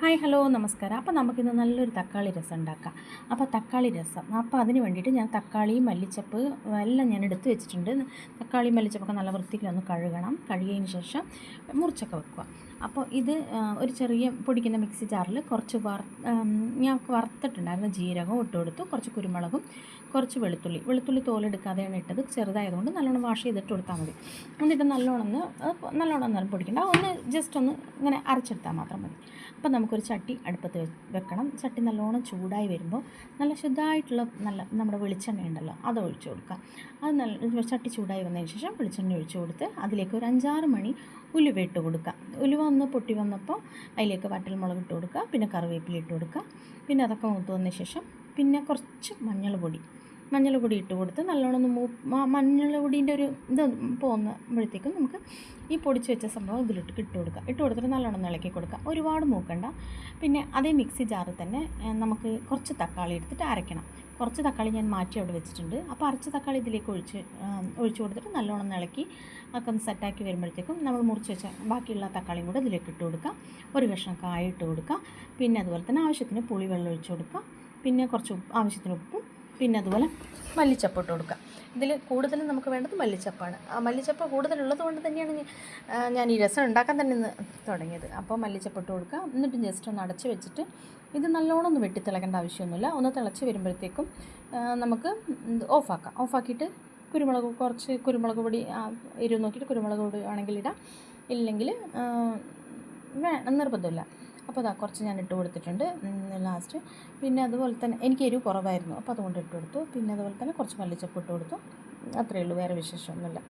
Hi hello നമസ്കാരം. അപ്പോൾ നമുക്കിന്ന് നല്ലൊരു തക്കാളി രസം ഉണ്ടാക്കാം. അപ്പോൾ തക്കാളി രസം അപ്പോൾ അതിന് വേണ്ടിയിട്ട് ഞാൻ തക്കാളി മല്ലിച്ചപ്പ് എല്ലാം ഞാൻ എടുത്ത് വെച്ചിട്ടുണ്ട്. തക്കാളി മല്ലിച്ചപ്പൊക്കെ നല്ല വൃത്തിയിലൊന്ന് കഴുകണം. കഴുകിയതിന് ശേഷം മുറിച്ചൊക്കെ വെക്കുക. അപ്പോൾ ഇത് ഒരു ചെറിയ പൊടിക്കുന്ന മിക്സി ജാറിൽ കുറച്ച് ഞാൻ വറുത്തിട്ടുണ്ടായിരുന്നു. ജീരകവും ഇട്ട് കൊടുത്തു, കുറച്ച് കുരുമുളകും, കുറച്ച് വെളുത്തുള്ളി തോലെടുക്കാതെയാണ് ഇട്ടത്. ചെറുതായതുകൊണ്ട് നല്ലോണം വാഷ് ചെയ്തിട്ട് കൊടുത്താൽ മതി. എന്നിട്ട് നല്ലോണം ഒന്നും പൊടിക്കണ്ട, ഒന്ന് ജസ്റ്റ് ഒന്ന് ഇങ്ങനെ അരച്ചെടുത്താൽ മാത്രം മതി. അപ്പോൾ നമുക്കൊരു ചട്ടി അടുപ്പത്ത് വെക്കണം. ചട്ടി നല്ലോണം ചൂടായി വരുമ്പോൾ നല്ല ശുദ്ധമായിട്ടുള്ള നമ്മുടെ വെളിച്ചെണ്ണ ഉണ്ടല്ലോ, അത് ഒഴിച്ചു കൊടുക്കുക. അത് ചട്ടി ചൂടായി വന്നതിന് ശേഷം വെളിച്ചെണ്ണ ഒഴിച്ചു കൊടുത്ത് അതിലേക്ക് ഒരു 5-6 മണി ഉലുവ ഇട്ട് കൊടുക്കുക. ഉലുവ ഒന്ന് പൊട്ടി വന്നപ്പോൾ അതിലേക്ക് വറ്റൽമുളക് ഇട്ട് കൊടുക്കുക, പിന്നെ കറിവേപ്പില ഇട്ട് കൊടുക്കുക. പിന്നെ അതൊക്കെ മൂത്ത് വന്നതിന് ശേഷം പിന്നെ കുറച്ച് മഞ്ഞൾ പൊടി ഇട്ട് കൊടുത്ത് നല്ലോണം ഒന്ന് മഞ്ഞൾ പൊടീൻ്റെ ഒരു ഇത് പോകുമ്പോഴത്തേക്കും നമുക്ക് ഈ പൊടിച്ച് വെച്ച സംഭവം ഇതിലിട്ട് ഇട്ട് കൊടുത്തിട്ട് നല്ലോണം ഇളക്കി കൊടുക്കുക. ഒരുപാട് മൂക്കണ്ട. പിന്നെ അതേ മിക്സി ജാറിൽ തന്നെ നമുക്ക് കുറച്ച് തക്കാളി എടുത്തിട്ട് അരയ്ക്കണം. കുറച്ച് തക്കാളി ഞാൻ മാറ്റി അവിടെ വെച്ചിട്ടുണ്ട്. അപ്പോൾ അരച്ച തക്കാളി ഇതിലേക്ക് ഒഴിച്ച് കൊടുത്തിട്ട് നല്ലോണം ഇളക്കി ഒക്കെ ഒന്ന് സെറ്റാക്കി വരുമ്പോഴത്തേക്കും നമ്മൾ മുറിച്ച് വെച്ച ബാക്കിയുള്ള തക്കാളിയും കൂടെ ഇതിലേക്ക് ഇട്ട് കൊടുക്കുക. ഒരു കഷ്ണം കായ ഇട്ട് കൊടുക്കുക. പിന്നെ അതുപോലെ തന്നെ ആവശ്യത്തിന് പുളിവെള്ളം ഒഴിച്ച് കൊടുക്കുക. പിന്നെ കുറച്ച് ആവശ്യത്തിന് ഉപ്പും, പിന്നെ അതുപോലെ മല്ലിച്ചപ്പ് ഇട്ട് കൊടുക്കുക. ഇതിൽ കൂടുതലും നമുക്ക് വേണ്ടത് മല്ലിച്ചപ്പാണ്. ആ മല്ലിച്ചപ്പ് കൂടുതലുള്ളത് കൊണ്ട് തന്നെയാണ് ഞാൻ ഈ രസം ഉണ്ടാക്കാൻ തന്നെ ഇന്ന് തുടങ്ങിയത്. അപ്പോൾ മല്ലിച്ചപ്പ് ഇട്ട് കൊടുക്കുക. എന്നിട്ട് ജസ്റ്റ് ഒന്ന് അടച്ച് വെച്ചിട്ട് ഇത് നല്ലോണം ഒന്ന് വെട്ടിത്തിളക്കേണ്ട ആവശ്യമൊന്നുമില്ല. ഒന്ന് തിളച്ച് വരുമ്പോഴത്തേക്കും നമുക്ക് ഓഫാക്കിയിട്ട് കുറച്ച് കുരുമുളക് പൊടി എരിവ് നോക്കിയിട്ട് കുരുമുളക് പൊടി ആണെങ്കിൽ ഇടാം, ഇല്ലെങ്കിൽ നിർബന്ധമില്ല. അപ്പോൾ അതാ കുറച്ച് ഞാൻ ഇട്ട് കൊടുത്തിട്ടുണ്ട് ലാസ്റ്റ്. പിന്നെ അതുപോലെ തന്നെ എനിക്ക് എരിവ് കുറവായിരുന്നു, അപ്പോൾ അതുകൊണ്ട് ഇട്ട് കൊടുത്തു. പിന്നെ അതുപോലെ തന്നെ കുറച്ച് മല്ലിച്ചപ്പ് ഇട്ട് കൊടുത്തു. അത്രയേ ഉള്ളൂ, വേറെ വിശേഷമൊന്നുമില്ല.